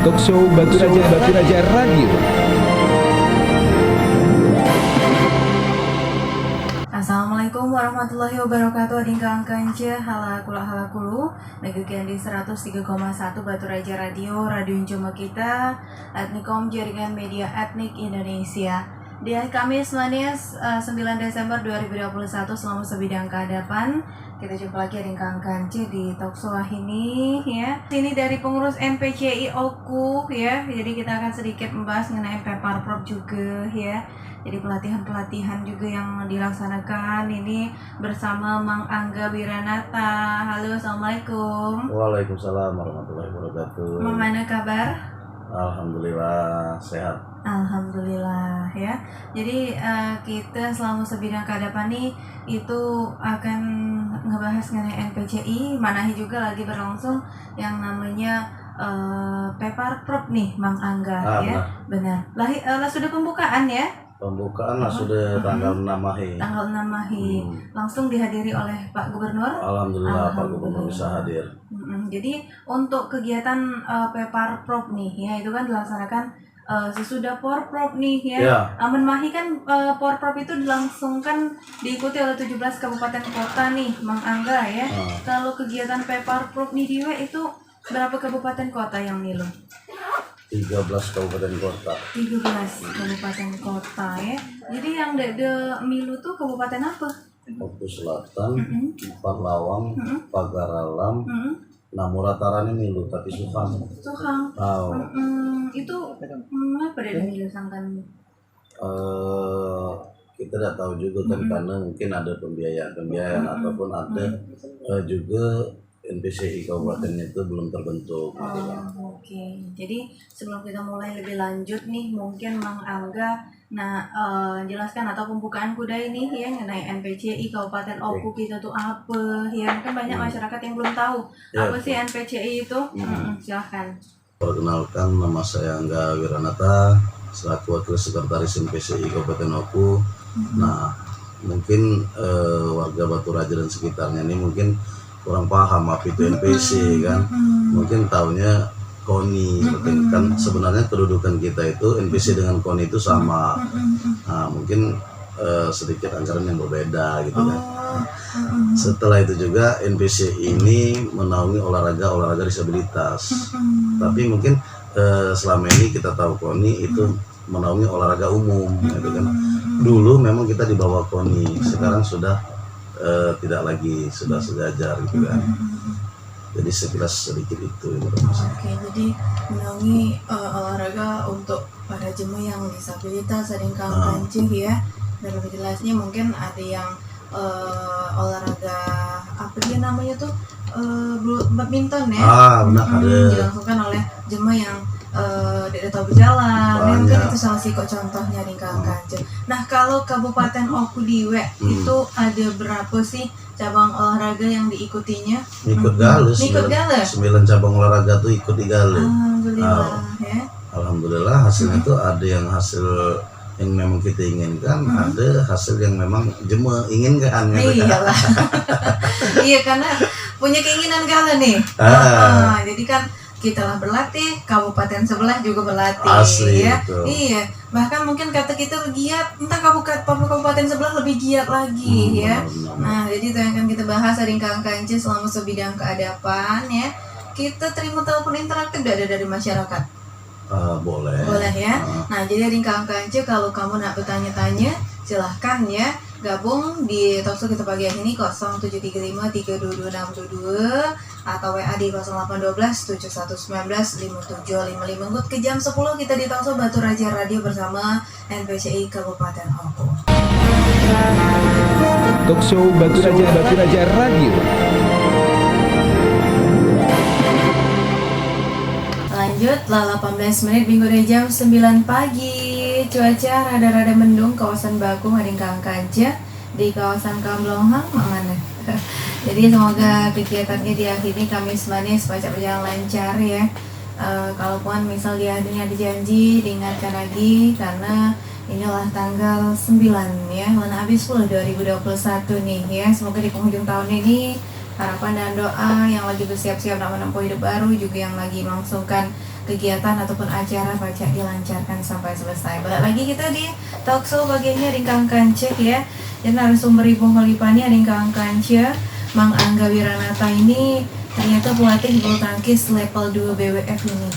Talkshow Batu Raja Radio. Assalamualaikum warahmatullahi wabarakatuh. Adingkang kanje halakulu Megukian di 103,1 Batu Raja Radio. Radio Cuma Kita Etnikom Jaringan Media Etnik Indonesia. Di hari Kamis manis 9 Desember 2021. Selamat sebidang kehadapan. Kita jumpa lagi Adingkang kanje di Talkshow ini ya. Ini dari pengurus NPCI OKU ya. Jadi kita akan sedikit membahas mengenai Peparprov juga ya. Jadi pelatihan juga yang dilaksanakan ini bersama Mang Angga Wiranata. Halo, assalamualaikum. Waalaikumsalam warahmatullahi wabarakatuh. Mang, mana kabar? Alhamdulillah sehat. Alhamdulillah ya. Jadi kita selama sebidang kehadapan nih itu akan ngebahas mengenai NPCI. Manahi juga lagi berlangsung yang namanya Peparprov nih, Mang Angga ya. Benar. Lah sudah pembukaan ya? Pembukaan sudah tanggal 6 Mei. Tanggal 6 Mei. Langsung dihadiri oleh Pak Gubernur. Alhamdulillah Pak Gubernur bisa hadir. Jadi untuk kegiatan Peparprov nih ya, itu kan dilaksanakan sesudah Porprov nih ya. Ya. Aman Mahi kan Porprov itu dilangsungkan diikuti oleh 17 kabupaten kota nih, Mang Angga ya. Kalau kegiatan Peparprov nih di itu berapa kabupaten kota yang nilu? 13 kabupaten kota. 13 kabupaten kota ya. Jadi yang de milu tuh kabupaten apa? Oku Selatan, Parlawang, Pagaralam, Namuratarani milu tapi Suhang. Suhang. Oh. Itu apa dari milu sangkan? Kita tidak tahu juga kan karena mungkin ada pembiayaan ataupun ada juga NPCI kabupaten itu belum terbentuk. Oke. Jadi sebelum kita mulai lebih lanjut nih, mungkin Mang Angga jelaskan atau pembukaan kuda ini ya mengenai NPCI Kabupaten Oku kita tuh apa ya, mungkin banyak masyarakat yang belum tahu apa sih NPCI itu. Silahkan. Perkenalkan, nama saya Angga Wiranata selaku Wakil Sekretaris NPCI Kabupaten Oku. Nah, mungkin warga Batu Raja dan sekitarnya ini mungkin kurang paham apa itu NPC kan, mungkin taunya KONI kan. Sebenarnya kedudukan kita itu NPC dengan KONI itu sama. Nah, mungkin sedikit anggaran yang berbeda gitu kan. Setelah itu juga NPC ini menaungi olahraga disabilitas. Tapi mungkin selama ini kita tahu KONI itu menaungi olahraga umum gitu kan. Dulu memang kita di bawah KONI, sekarang sudah tidak lagi, sudah sejajar gitu kan. Jadi sekilas sedikit itu informasi. Oke, jadi menaungi olahraga untuk para jemaah yang disabilitas, ada yang kancing ya. Dan lebih jelasnya mungkin ada yang olahraga apa dia namanya tuh badminton ya. Benar ada. Dilangsungkan oleh jemaah yang tidak tahu berjalan. Ya, mungkin itu salah sih kok contohnya di Kancing. Nah, kalau Kabupaten Oku Diwe itu ada berapa sih cabang olahraga yang diikutinya? Ikut gale. 9 cabang olahraga tuh ikut di gale. Alhamdulillah ya. Alhamdulillah hasilnya tuh ada yang hasil yang memang kita inginkan, ada hasil yang memang jemaah inginkan. Iyalah. Iya, karena punya keinginan gale nih. Jadi kan kita lah berlatih, kabupaten sebelah juga berlatih. Asli ya. itu. Iya, bahkan mungkin kata kita giat, entah kabupaten sebelah lebih giat lagi ya. Nah, jadi itu yang akan kita bahas hari Kance selama sebidang keadapan ya. Kita terima telepon interaktif dari masyarakat. Boleh. Boleh ya. Nah, jadi hari Kance kalau kamu nak bertanya-tanya, silahkan ya. Gabung di talkshow kita pagi ini 0735 322 622 atau WA di 0812 7119 5755. Ngikut ke jam 10 kita di talkshow Batu Raja Radio bersama NPCI Kabupaten Oku. Talkshow Batu Raja Radio. Lanjut lah 18 menit minggu dari jam 9 pagi. Cuaca rada-rada mendung kawasan Bakung ada yang kancah di kawasan Kamblonghang mana. Jadi semoga kegiatannya diakhiri Kamis manis pacak berjalan lancar ya. Kalaupun misal dia ada janji diingatkan lagi karena inilah tanggal 9 ya, mana habis 10 2021 nih ya. Semoga di penghujung tahun ini harapan dan doa yang lagi bersiap-siap nak menempuh hidup baru, juga yang lagi melangsungkan kegiatan ataupun acara baca dilancarkan sampai selesai. Balik lagi kita di talk show bagiannya Ringkang Kanceh ya. Dan narasumber Ibu Khalifahnya Ringkang Kanceh, Mang Angga Wiranata ini ternyata pelatih bulu tangkis level 2 BWF ini.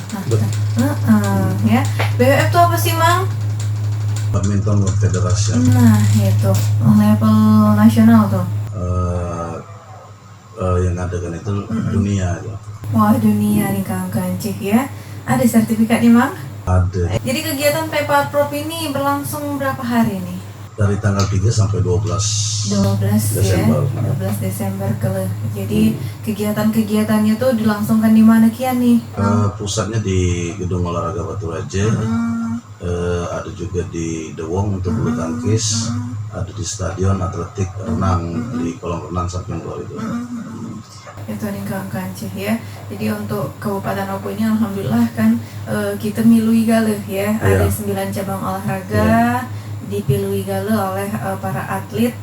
Ya. BWF itu apa sih, Mang? Badminton World Federation. Nah, itu level nasional tuh. Yang ada kan itu dunia ya. Wah, dunia nih Kang Kancik ya. Ada sertifikat nih, Mang? Ada Jadi kegiatan PEPA Prop ini berlangsung berapa hari nih? dari tanggal 3 sampai 12 Desember. Ya, 12 Desember keleh. Jadi kegiatan-kegiatannya tuh dilangsungkan di mana kian nih? Pusatnya di Gedung Olahraga Batu Raja. Ada juga di The Wong untuk bulu tangkis, ada di stadion atletik renang di kolam renang samping luar itu. Itu nih Kang Kancih ya. Jadi untuk Kabupaten Oku ini alhamdulillah kan kita milui galeh ya. Ada 9 cabang olahraga dipilui galeh oleh para atlet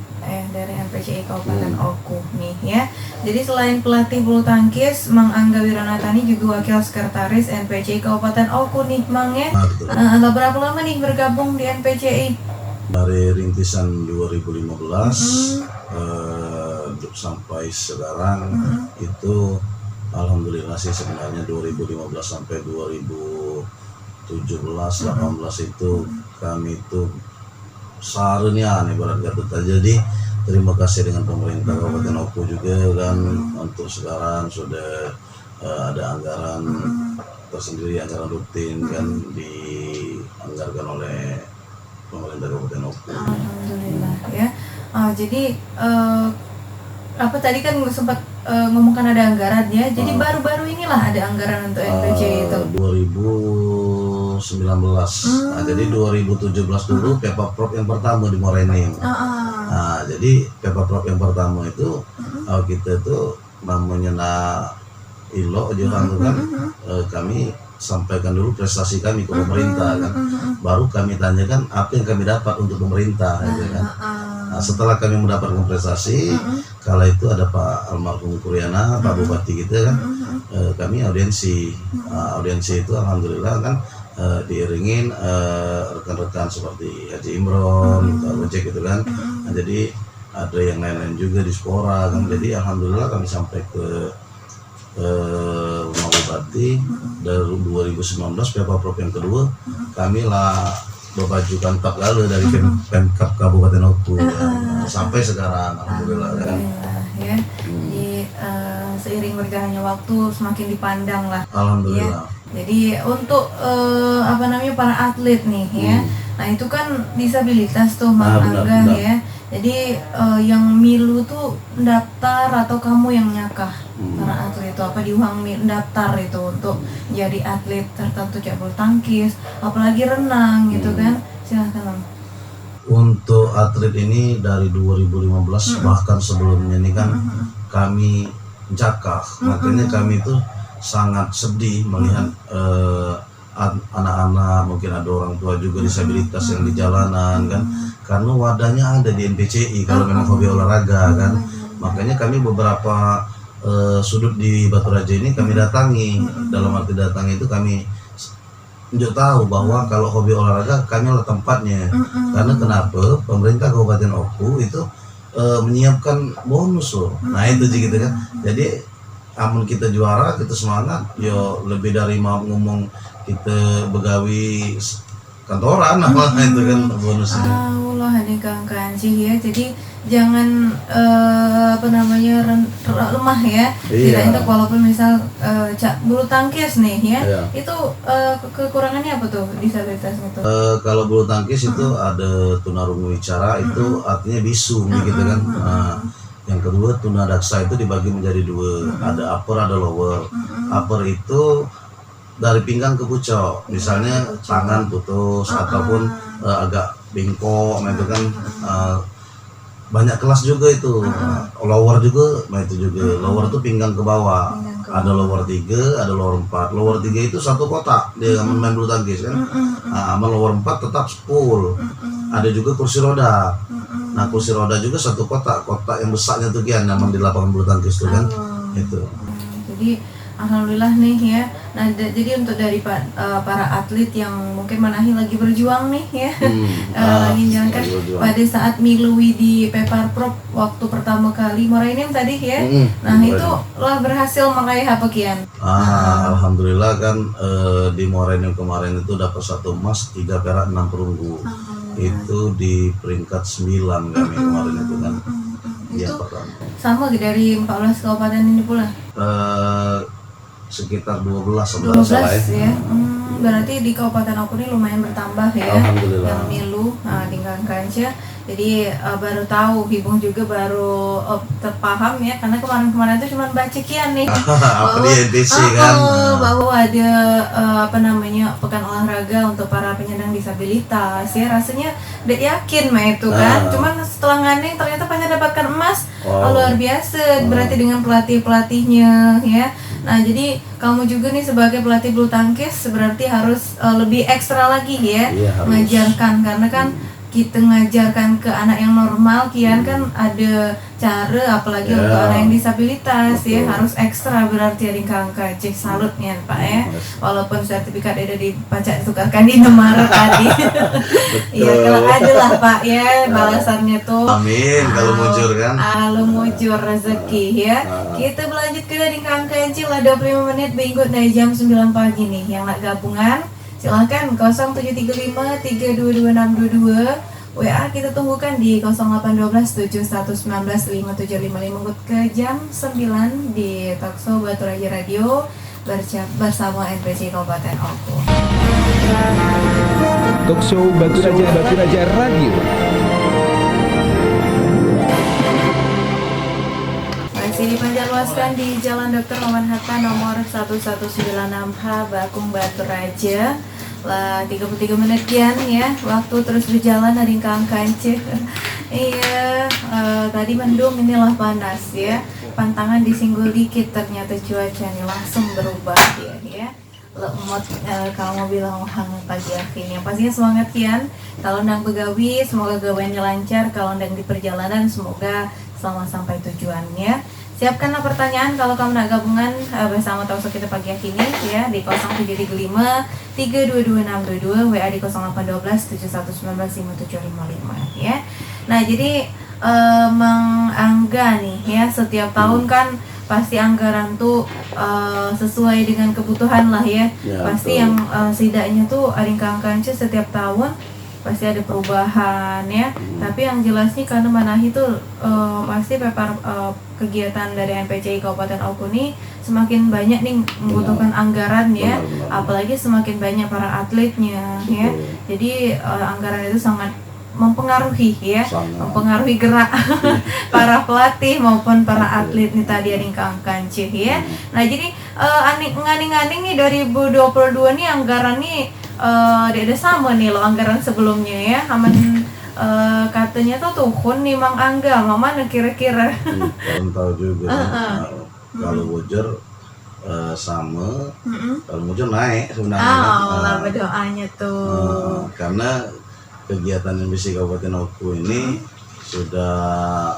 dari NPCI Kabupaten Oku nih ya. Jadi selain pelatih bulu tangkis, Mang Angga Wiranata ini juga wakil sekretaris NPCI Kabupaten Oku nih, Mang ya. Berapa lama nih bergabung di NPCI? Dari rintisan 2015 sampai sekarang itu alhamdulillah sih sebenarnya 2015 sampai 2017-18 itu kami itu sarunya nih berat kata. Jadi terima kasih dengan pemerintah Kabupaten Oku juga kan untuk sekarang sudah ada anggaran tersendiri, anggaran rutin kan dianggarkan oleh pemerintah Kabupaten Oku. Alhamdulillah ya. Jadi apa tadi kan sempat ngomongkan ada anggaran ya. Jadi baru-baru inilah ada anggaran untuk NPC itu. 2019. Nah, jadi 2017 dulu PEPA Prop yang pertama di Morening. Nah, jadi PEPA Prop yang pertama itu kita itu namanya ILO aja kan kami sampaikan dulu prestasi kami ke pemerintah kan. Baru kami tanyakan apa yang kami dapat untuk pemerintah gitu kan. Nah, setelah kami mendapatkan prestasi, kala itu ada Pak almarhum Kuryana, Pak Bupati kita kan, kami audiensi. Audiensi itu alhamdulillah kan diiringin rekan-rekan seperti Haji Imron, Pak Gojek gitu kan. Nah, jadi ada yang lain-lain juga di Spora kan. Jadi alhamdulillah kami sampai ke rumah Bupati dari 2019 PEPA Prop yang kedua, kami lah berbajukan tak lalu dari Pemkab Kabupaten Oku sampai sekarang alhamdulillah kan. Ya. Jadi seiring berjalannya waktu semakin dipandang lah. Alhamdulillah. Ya. Jadi untuk para atlet nih ya. Nah, itu kan disabilitas tuh Mang Angga ya. Jadi yang milu tuh daftar atau kamu yang nyakah para atlet itu apa diuang daftar itu untuk jadi atlet tertentu cak bulu tangkis, apalagi renang gitu kan. Silahkan Mang. Untuk atlet ini dari 2015 bahkan sebelumnya ini kan kami jakah, makanya kami itu sangat sedih melihat anak-anak, mungkin ada orang tua juga disabilitas yang di jalanan kan, karena wadahnya ada di NPCI kalau memang hobi olahraga kan. Makanya kami beberapa sudut di Batu Raja ini kami datangi. Dalam arti datangi itu kami tunjuk tahu bahwa kalau hobi olahraga kami adalah tempatnya. Karena kenapa pemerintah Kabupaten Oku itu menyiapkan bonus loh. Nah itu gitu kan. Jadi amun kita juara, kita semangat, yo lebih dari mau ngomong kita begawi kantoran apa itu kan bonusnya. Allah ini Kang Kancih ya. Jadi jangan lemah ya. Tidak itu walaupun misal bulu tangkis nih ya. Itu kekurangannya apa tuh disabilitasnya tuh? Kalau bulu tangkis itu ada tunarungu wicara itu artinya bisu gitu kan. Yang kedua tunadaksa itu dibagi menjadi dua, ada upper ada lower. Upper itu dari pinggang ke pucuk, misalnya tangan putus ataupun agak bengkok, itu kan banyak kelas juga itu. Lower juga, itu juga lower itu pinggang ke bawah. Ada lower 3, ada lower 4. Lower 3 itu satu kotak dia main bulu tangkis kan. Lower 4 tetap full. Ada juga kursi roda. Nah kursi roda juga satu kotak yang besarnya tuh Kian, nyaman di lapangan bulu tangkis tuh kan. Itu. Jadi alhamdulillah nih ya. Nah jadi untuk dari para atlet yang mungkin Manahi lagi berjuang nih ya, lagi menjalankan lagi berjuang. pada saat milui di Peparprov waktu pertama kali Morainem tadi ya. Nah itu lah berhasil meraih apa Kian? Alhamdulillah kan di Morainem kemarin itu dapat 1 emas, 3 perak, 6 perunggu. Itu di peringkat 9 kami kemarin itu kan. Yang pertama. Sama dari 14 kabupaten ini pula? Sekitar 12 12 ya. Berarti di Kabupaten Oku ini lumayan bertambah ya. Alhamdulillah. Yang milu di Kancah. Jadi baru tahu, Hibung juga baru terpaham ya, karena kemarin-kemarin itu cuma baca Kian nih bahwa ada pekan olahraga untuk para penyandang disabilitas ya, rasanya udah yakin mah itu kan, cuman setelah ngandeng ternyata banyak dapatkan emas. Luar biasa berarti dengan pelatihnya ya. Nah jadi kamu juga nih sebagai pelatih bulu tangkis berarti harus lebih ekstra lagi ya, mengajarkan, karena kan kita ngajarkan ke anak yang normal Kian kan ada cara, apalagi untuk anak yang disabilitas ya, harus ekstra berarti ada Kangka. Cek salutnya Pak ya, walaupun sertifikat ada dipacak ditukarkan di nomor tadi. Iya kalau ada lah Pak ya balasannya tuh. Amin kalau mujur kan. Kalau mujur rezeki ya. Kita berlanjut ke dari Kangka lah 25 menit minggu dari jam 9 pagi nih. Yang nak gabungan silahkan 0735 322 WA kita tunggukan di 0812 7119 5755 ke jam 9 di Talkshow Batu Raja Radio bersama NPC Kabupaten Oku. Talkshow Batu Raja Radio. Masih dipanjatluaskan di Jalan Dr. Maman Hatta nomor 1196H Bakung Batu Raja. Lah 33 menit Kian ya, waktu terus berjalan dari Kancah. Iya, tadi mendung, inilah panas ya. Pantangan disinggul dikit, ternyata cuaca nih langsung berubah ya. Lemot kalau mau bilang hangat pagi akhirnya. Pastinya semangat Kian. Kalau ndang begawi, semoga gawainnya lancar. Kalau ndang di perjalanan, semoga selamat sampai tujuannya. Siapkanlah pertanyaan kalau kamu nak gabungan bersama Talkshow kita pagi hari ini ya di 0735 322 622 WA di 0812 7119 5755 ya. Nah jadi Mang Angga nih ya, setiap tahun kan pasti anggaran tuh sesuai dengan kebutuhan lah ya. Pasti yang setidaknya tuh ada Kancah setiap tahun pasti ada perubahan ya. Tapi yang jelasnya karena Manahi tuh pasti kegiatan dari NPCI Kabupaten Oku ini semakin banyak nih membutuhkan anggaran ya. Apalagi semakin banyak para atletnya ya. Jadi anggaran itu sangat mempengaruhi ya, mempengaruhi gerak para pelatih maupun para atlet nih tadi ada Kancah ya. Nah jadi nganing-nganing nih 2022 nih anggaran nih ada sama nih loh anggaran sebelumnya ya. Aman katanya tuh tuhun nih Mang Angga, mana kira-kira? Tahu juga. Kalau bujur sama, kalau mujur naik sebenarnya. Allah berdoanya tuh. Karena kegiatan NPC Kabupaten Oku ini sudah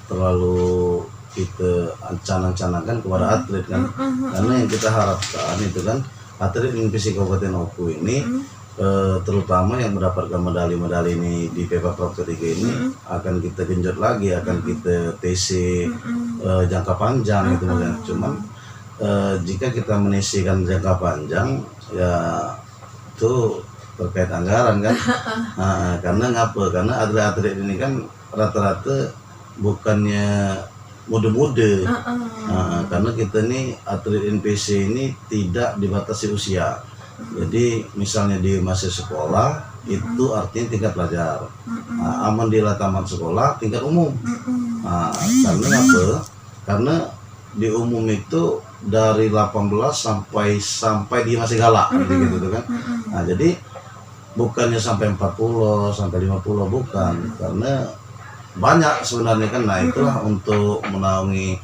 terlalu kita ancang-ancangkan kepada atlet kan. Karena yang kita harapkan itu kan atlet NPC Kabupaten Oku ini terutama yang mendapatkan medali-medali ini di Peparprov ketiga ini akan kita genjot lagi, akan kita TC jangka panjang itu kan. Cuman jika kita menisikan jangka panjang ya itu terkait anggaran kan. Karena ngapa? Karena atlet-atlet ini kan rata-rata bukannya muda-muda. Karena kita nih atlet NPC ini tidak dibatasi usia. Jadi misalnya di masih sekolah itu artinya tingkat pelajar. Aman di tamat sekolah tingkat umum. Karena apa? Karena di umum itu dari 18 sampai dia masih galak gitu kan. Nah, jadi bukannya sampai 40 sampai 50 bukan, karena banyak sebenarnya kan. Nah itulah untuk menaungi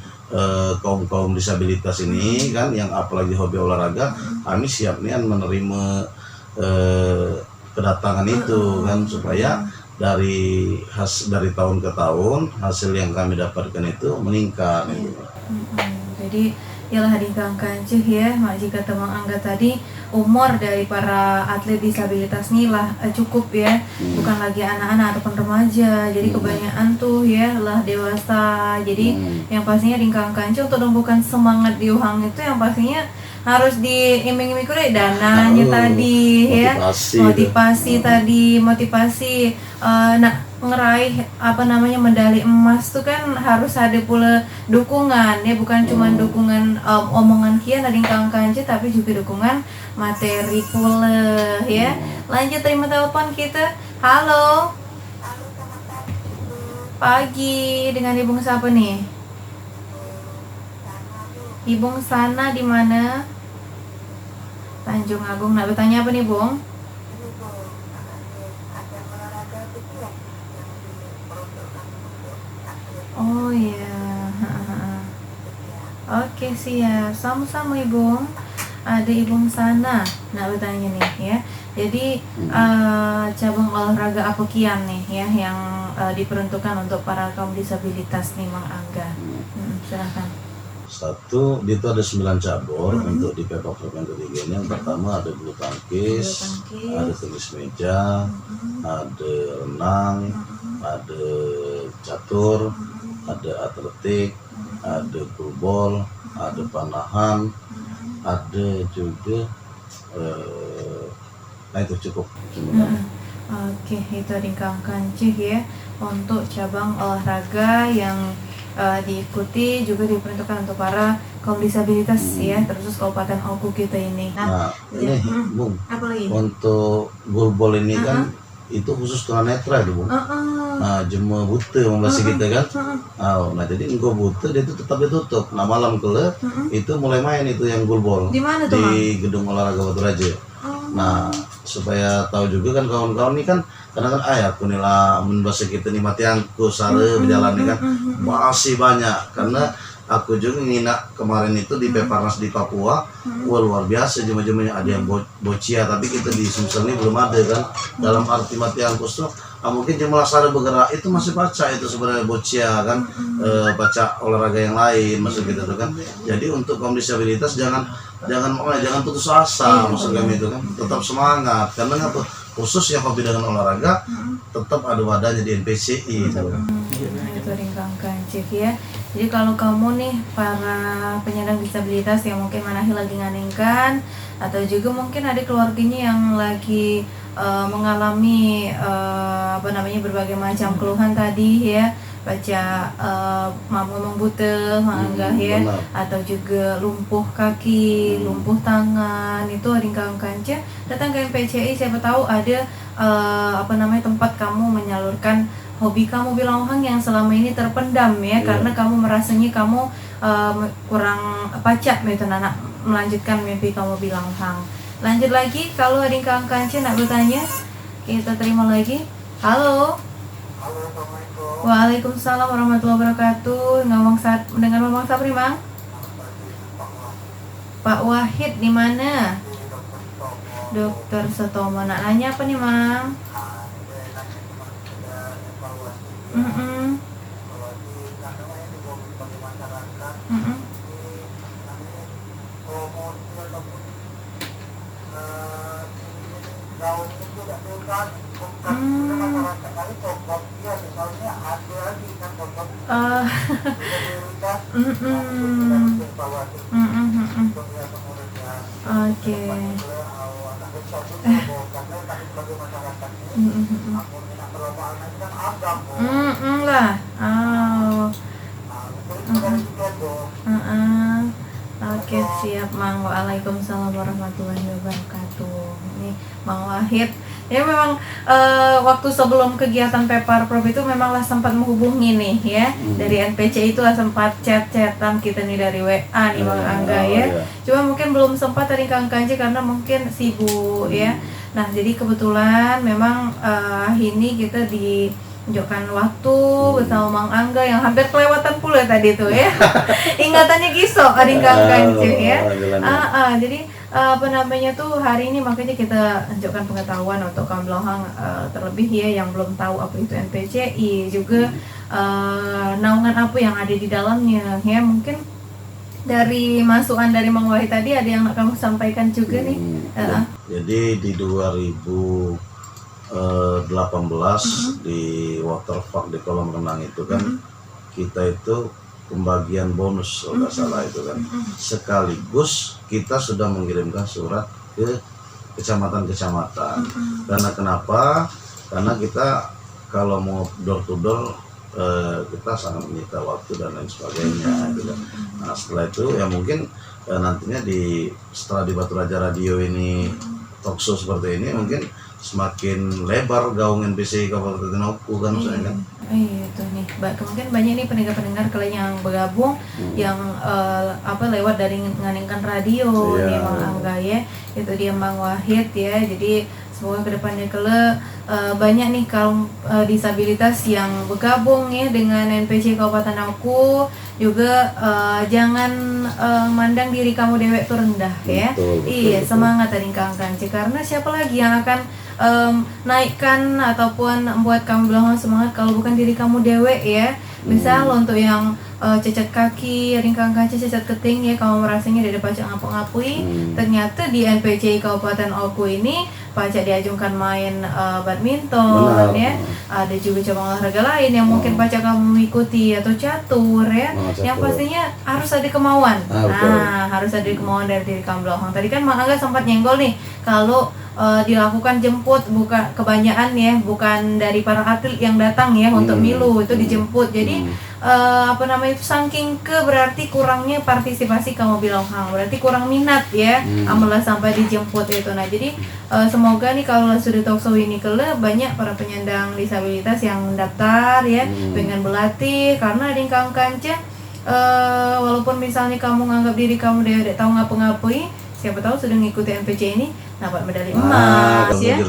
kaum disabilitas ini kan, yang apalagi hobi olahraga, kami siap nih menerima kedatangan itu kan, supaya dari tahun ke tahun hasil yang kami dapatkan itu meningkat. Gitu. Jadi ialah dikangkanceh ya, mak jika temang angga tadi umur dari para atlet disabilitas ini lah cukup ya, bukan lagi anak-anak ataupun remaja. Jadi kebanyakan tuh ya lah dewasa. Jadi yang pastinya dikangkanceh untuk menumbuhkan semangat di Uhang itu yang pastinya harus diiming-iming kuda dananya tadi motivasi tadi ngeraih medali emas tuh kan harus ada pula dukungan ya, bukan cuma dukungan omongan kian ada yang kangkanje tapi juga dukungan materi pula ya. Lanjut terima telepon kita. Halo, pagi, dengan Ibu siapa nih? Ibu sana di mana? Tanjung Agung. Nak bertanya apa nih, Bung? Oh iya. Oke, siap. Sama-sama, Ibu. Ada Ibu sana. Nak bertanya nih ya. Jadi cabang olahraga apa kian nih ya yang diperuntukkan untuk para kaum disabilitas nih, Mang Angga? Silakan. Satu, itu ada 9 cabur untuk di PEPA Provinsi Ketiga ini. Yang pertama ada bulu tangkis, ada tenis meja, ada renang, ada catur, ada atletik, ada goalball, ada panahan, ada juga nah itu cukup. Oke, itu dikangkanceh ya untuk cabang olahraga yang diikuti juga diperuntukkan untuk para kaum disabilitas ya, terus Kabupaten Oku kita ini. Nah ini Bung, apa lagi? untuk goalball ini kan itu khusus tunanetra itu Bung. Nah jema buta membahas kita kan. Nah jadi engkau buta dia itu tetap ditutup. Nah malam kelak itu mulai main itu yang goalball. Di mana tuh, di Gedung Olahraga Batu Raja. Nah supaya tahu juga kan kawan-kawan ini kan kadang-kadang aku nila membahas kita nih mati angku sare berjalan nih kan masih banyak, karena aku juga nginak kemarin itu di Peparnas di Papua. Wah luar biasa jema-jemanya, ada yang boccia tapi kita di Sumsel ini belum ada kan, dalam arti mati angkus tuh mungkin jemaah sadar bergerak itu masih baca itu sebenarnya boccia kan, baca olahraga yang lain maksud kita tuh kan. Jadi untuk kaum disabilitas jangan putus asa maksud kami itu kan, tetap semangat karena apa, khusus yang hobi dengan olahraga tetap ada wadahnya di NPCI itu. Itu dikangkanceh ya. Jadi kalau kamu nih para penyandang disabilitas yang mungkin manahi lagi nganengkan atau juga mungkin ada keluarganya yang lagi mengalami berbagai macam keluhan tadi ya, baca ngomong buta mangga ya, atau juga lumpuh kaki, lumpuh tangan, itu dikangkanceh datang ke NPCI, siapa tahu ada tempat kamu menyalurkan hobi kamu bilang Hang yang selama ini terpendam ya, karena kamu merasanya kamu kurang pacak gitu anak melanjutkan mimpi kamu bilang Hang. Lanjut lagi, kalau ada yang kangkanceh nak bertanya, kita terima lagi. Halo. Waalaikumsalam warahmatullahi wabarakatuh. Dengan Mamang Sapri, Mang? Pak Wahid di mana? Dokter Setomo. Nak nanya apa nih, Mang? Oke. Lah. Oke, siap, Mang. Waalaikumsalam warahmatullahi wabarakatuh. Ini Mang Wahid. Ya memang waktu sebelum kegiatan Pepar Prov itu memanglah sempat menghubungi nih ya, dari NPC itu lah sempat chat-chatan kita nih dari WA nih Bang Angga ya. Cuma mungkin belum sempat tadi Kang Kanji karena mungkin sibuk ya. Nah jadi kebetulan memang ini kita tunjukkan waktu bersama Mang Angga yang hampir kelewatan pula tadi tuh ya. Ingatannya gisok ada Kang Kanji ya. Jadi hari ini makanya kita tunjukkan pengetahuan untuk kaum Belohang, terlebih ya yang belum tahu apa itu NPCI, juga naungan apa yang ada di dalamnya ya. Mungkin dari masukan dari Mang Wahid tadi ada yang nak kamu sampaikan juga nih. Jadi di 2018 di waterpark di kolam renang itu kan kita itu pembagian bonus kalau nggak salah itu kan, sekaligus kita sudah mengirimkan surat ke kecamatan-kecamatan. Karena kenapa? Karena kita kalau mau door to door kita sangat menyita waktu dan lain sebagainya gitu kan. Nah setelah itu ya mungkin nantinya setelah di Batu Raja Radio ini talkshow seperti ini mungkin semakin lebar gaung NPCI Kabupaten Oku kan misalnya kan. Itu nih, mungkin banyak nih pendengar-pendengar kalian yang bergabung yang lewat dari nganingkan radio nih Mang Angga ya, itu dia Mang Wahid ya. Jadi semoga kedepannya banyak nih kaum disabilitas yang bergabung ya dengan NPC Kabupaten Oku. Juga jangan mandang diri kamu dewek itu rendah ya. Betul. Semangat tadi Kang Kanci, karena siapa lagi yang akan naikkan ataupun membuat kamu bilang semangat kalau bukan diri kamu dewek ya. Misal untuk yang cacat kaki, Kang Kanci cacat keting ya, kamu merasanya dari pacak ngapu-ngapui, ternyata di NPCI Kabupaten Oku ini pacak diajungkan main badminton. Ya, ada juga cabang olahraga lain yang mungkin pacak kamu mengikuti atau catur ya, yang pastinya harus ada kemauan. Harus ada kemauan dari diri kamu belakang. Tadi kan Mang Angga sempat nyenggol nih kalau dilakukan jemput, bukan kebanyakan ya, bukan dari para atlet yang datang ya untuk milu, itu dijemput. Jadi saking berarti kurangnya partisipasi kamu bilang berarti kurang minat ya, amalah sampai dijemput itu. Nah jadi semoga nih kalau sudah talkshow ini banyak para penyandang disabilitas yang daftar ya, pengen berlatih, karena di Kang Kanca walaupun misalnya kamu nganggap diri kamu udah tahu ngapa-ngapain, siapa tahu sudah ngikuti NPC ini dapat medali emas ya.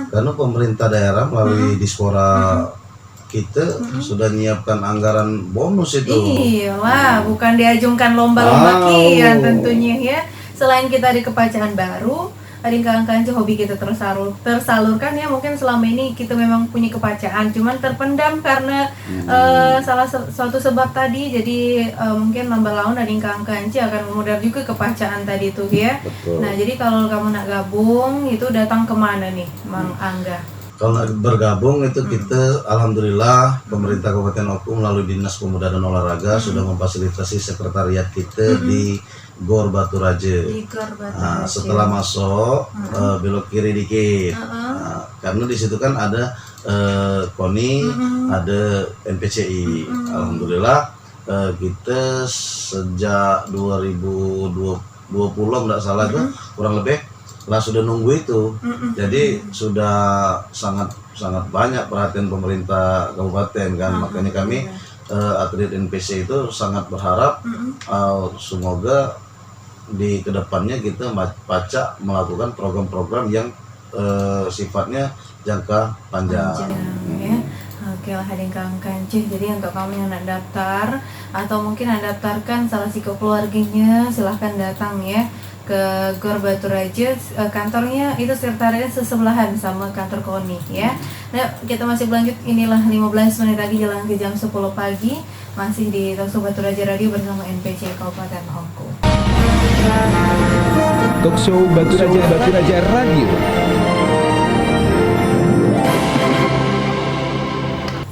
Karena pemerintah daerah melalui Dispora kita sudah menyiapkan anggaran bonus itu. Iyalah, bukan diajungkan lomba-lomba kian tentunya ya. Selain kita di kepacaan baru, Kang Kanci hobi kita tersalurkan ya. Mungkin selama ini kita memang punya kepacaan, cuman terpendam karena suatu sebab tadi. Jadi mungkin lambat laun Kang Kanci akan memudar juga kepacaan tadi tuh ya. Betul. Nah jadi kalau kamu nak gabung itu datang kemana nih Mang Angga? Kalau bergabung itu kita alhamdulillah pemerintah Kabupaten Oku melalui Dinas Pemuda dan Olahraga sudah memfasilitasi sekretariat kita di Gor Batu Raja. Setelah masuk belok kiri dikit. Karena di situ kan ada KONI, ada NPCI. Alhamdulillah kita sejak 2020 enggak salah itu kurang lebih sudah nunggu itu. Jadi sudah sangat banyak perhatian pemerintah kabupaten kan. Makanya kami atlet NPC itu sangat berharap semoga di kedepannya kita pacak melakukan program-program yang sifatnya jangka panjang. Ya. Oke lah Kang Kanci. Jadi untuk kamu yang nak daftar atau mungkin nak daftarkan salah si keluarganya, silahkan datang ya ke Gor Batu Raja. Kantornya itu sekretariatnya sesebelahan sama kantor KONI ya. Nah kita masih berlanjut, inilah 15 menit lagi jalan ke jam 10 pagi, masih di Talkshow Batu Raja Radio bersama NPC Kabupaten Oku. Talkshow Batu Raja Radio.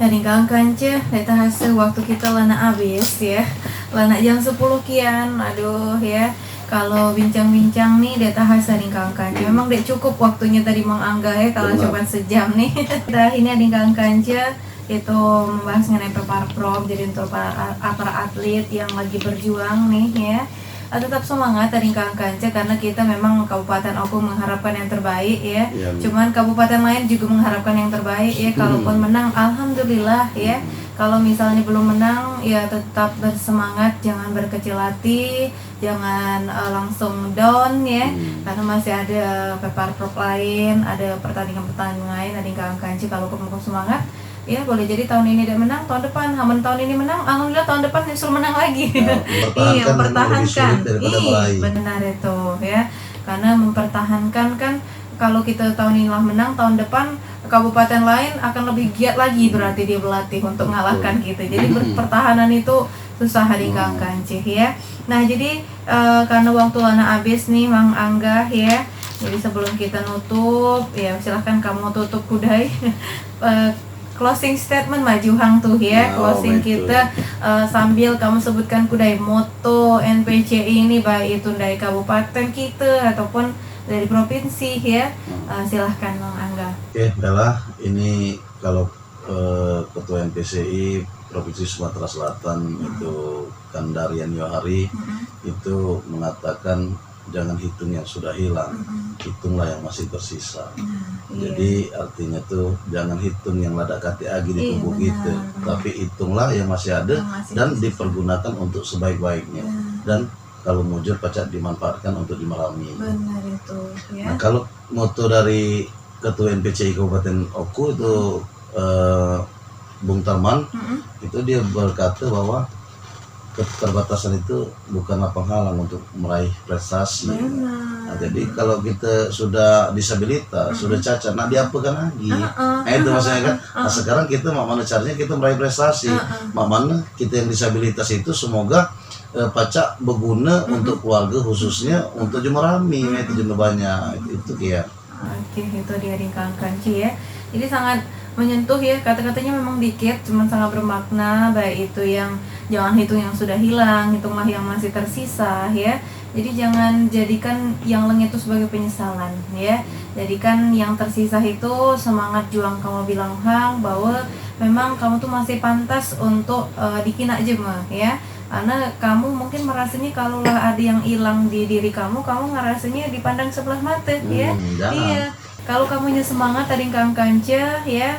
Dan Kang Kanci, data hasil waktu kita lana habis ya, lana jam 10 kian, aduh ya. Kalau bincang-bincang nih data hasil Kang Kanci, memang dek cukup waktunya tadi Mang Angga ya, kalau coba sejam nih. Kita ini Kang Kanci itu membahas mengenai Peparprov, jadi untuk para atlet yang lagi berjuang nih ya. Tetap semangat tadi Kang Kanci, karena kita memang Kabupaten Oku mengharapkan yang terbaik ya. Cuman kabupaten lain juga mengharapkan yang terbaik ya. Kalaupun menang alhamdulillah ya. Kalau misalnya belum menang ya tetap bersemangat, jangan berkecil hati, jangan langsung down ya. Karena masih ada Peparprov lain, ada pertandingan lain. Kang Kanci kalau kamu semangat ya boleh jadi tahun ini tidak menang, tahun depan tahun ini menang, alhamdulillah tahun depan justru menang lagi. Iya, mempertahankan. Benar itu ya, karena mempertahankan kan, kalau kita tahun ini lah menang, tahun depan kabupaten lain akan lebih giat lagi berarti dia berlatih untuk mengalahkan kita. Jadi pertahanan itu susah Adingkang Kancih ya. Nah jadi karena waktu lana habis nih Mang Angga ya, jadi sebelum kita nutup ya silahkan kamu tutup Kudai. Closing statement maju hang tuh ya, closing kita sambil kamu sebutkan Kudai moto NPCI ini, baik itu dari kabupaten kita ataupun dari provinsi ya. Silahkan Mang Angga. Oke Bella, ini kalau Ketua NPCI Provinsi Sumatera Selatan itu Kandarian Yohari itu mengatakan jangan hitung yang sudah hilang, hitunglah yang masih tersisa. Jadi artinya tuh jangan hitung yang lada kati agi di tubuh kita, tapi hitunglah yang masih ada dan dipergunakan untuk sebaik-baiknya. Dan kalau mujur pacak dimanfaatkan untuk dimalami. Benar itu ya. Nah, kalau moto dari Ketua NPCI Kabupaten Oku itu Bung Tarman itu dia berkata bahwa keterbatasan itu bukanlah penghalang untuk meraih prestasi. Nah, jadi kalau kita sudah disabilitas, sudah cacat, nah diapakan lagi? Itu maksudnya kan. Nah, sekarang kita mana caranya kita meraih prestasi? Mana kita yang disabilitas itu semoga pacak berguna untuk keluarga, khususnya untuk Jumarami, itu jumlah banyak itu ya. Oke, itu dia Adingkang Kancih ya. Jadi sangat menyentuh ya, kata-katanya memang dikit, cuman sangat bermakna, baik itu yang jangan hitung yang sudah hilang, hitunglah yang masih tersisa ya. Jadi jangan jadikan yang lengit itu sebagai penyesalan ya. Jadikan yang tersisa itu semangat juang. Kamu bilang hang bahwa memang kamu tuh masih pantas untuk dikina jema ya. Karena kamu mungkin merasanya kalau lah ada yang hilang di diri kamu ngerasanya dipandang sebelah mata ya. Iya. Kalau kamunya semangat Adingkang Kancih ya,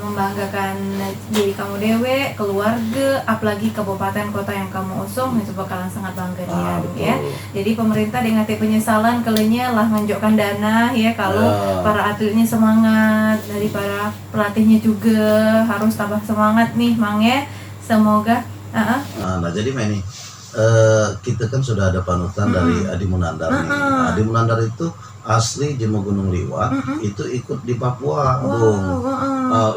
membanggakan diri kamu dewe, keluarga, apalagi kabupaten kota yang kamu usung, itu bakalan sangat bangga ya. Jadi pemerintah dengan penyesalan kelenya lah menunjukkan dana ya, kalau para atletnya semangat, dari para pelatihnya juga harus tambah semangat nih Mang ya. Semoga nah jadi ini kita kan sudah ada panutan dari Adi Munandar nih. Adi Munandar itu asli Jema Gunung Liwat, itu ikut di Papua, Bung.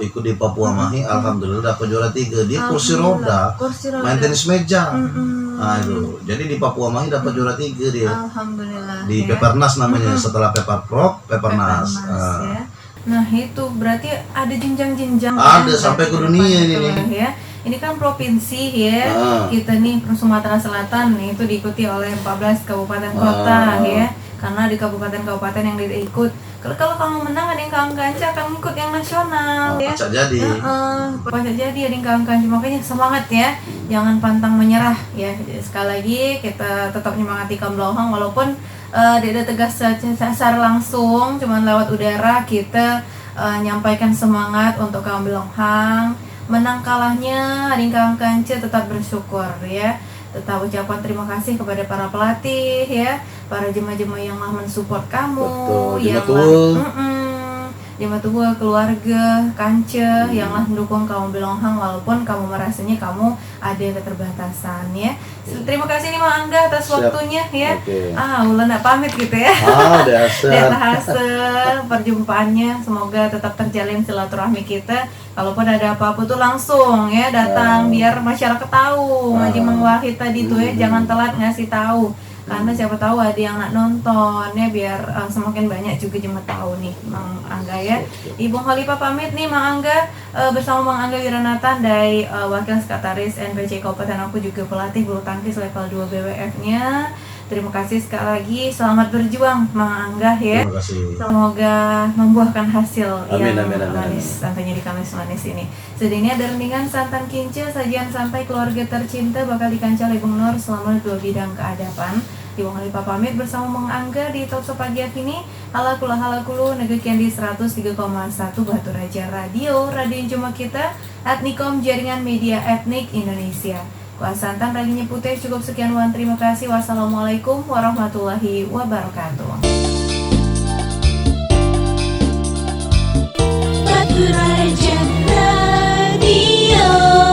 Ikut di Papua Mahi, alhamdulillah dapat juara 3. Dia kursi roda, main tenis meja. Nah itu, jadi di Papua Mahi dapat juara 3 dia. Alhamdulillah. Di Pepernas namanya, setelah Peparprov, Pepernas. Ya. Nah itu berarti ada jenjang-jenjang. Ada sampai ke dunia ini. Ya. Ini kan provinsi ya, kita nih Sumatera Selatan nih itu diikuti oleh 14 kabupaten kota ya. Karena di kabupaten-kabupaten yang diikut, kalau kamu menang Adingkang Kancih akan ikut yang nasional ya. Pacak jadi. Pacak jadi Adingkang Kancih, makanya semangat ya, jangan pantang menyerah ya. Sekali lagi kita tetap menyemangati kaum Blauhang walaupun tidak tegas secara langsung, cuman lewat udara kita nyampaikan semangat untuk kaum Blauhang. Menang kalahnya Adingkang Kancih tetap bersyukur ya, tetap ucapkan terima kasih kepada para pelatih ya, para jemaah-jemaah yang lah mensupport kamu. Yang tua keluarga Kancih yang lah mendukung kamu Blauhang walaupun kamu merasanya kamu ada keterbatasan ya. Terima kasih nih Mang Angga atas waktunya ya. Ulah nak pamit gitu ya. Dan hasil perjumpaannya semoga tetap terjalin silaturahmi kita. Kalaupun ada apa-apa tuh langsung ya datang biar masyarakat tahu. Ngaji Mang Wahid tadi tuh ya, jangan telat ngasih tahu. Karena siapa tahu ada yang nak nonton ya, biar semakin banyak juga jemaah tahu nih Mang Angga ya. Ibu Khalifah pamit nih Mang Angga bersama Mang Angga Wiranata dari Wakil Sekretaris NPCI Kabupaten Oku, juga pelatih bulu tangkis level 2 BWF-nya. Terima kasih sekali lagi, selamat berjuang Mang Angga ya. Terima kasih. Semoga membuahkan hasil amin, yang amin. manis, santannya di Kamis Manis ini. Sedini ada rendingan santan kinca, sajian santai keluarga tercinta bakal dikancah Bung Nur selama 2 bidang keadapan. Ibu Khalifah pamit bersama Mang Angga di Talkshow pagi ini. Halakulu negekian di 103,1 Batu Raja Radio Cuma Kita, Etnikom Jaringan Media Etnik Indonesia. Kuasantan raginya putih, cukup sekian wan, terima kasih. Wassalamualaikum warahmatullahi wabarakatuh. Batu Raja Raja.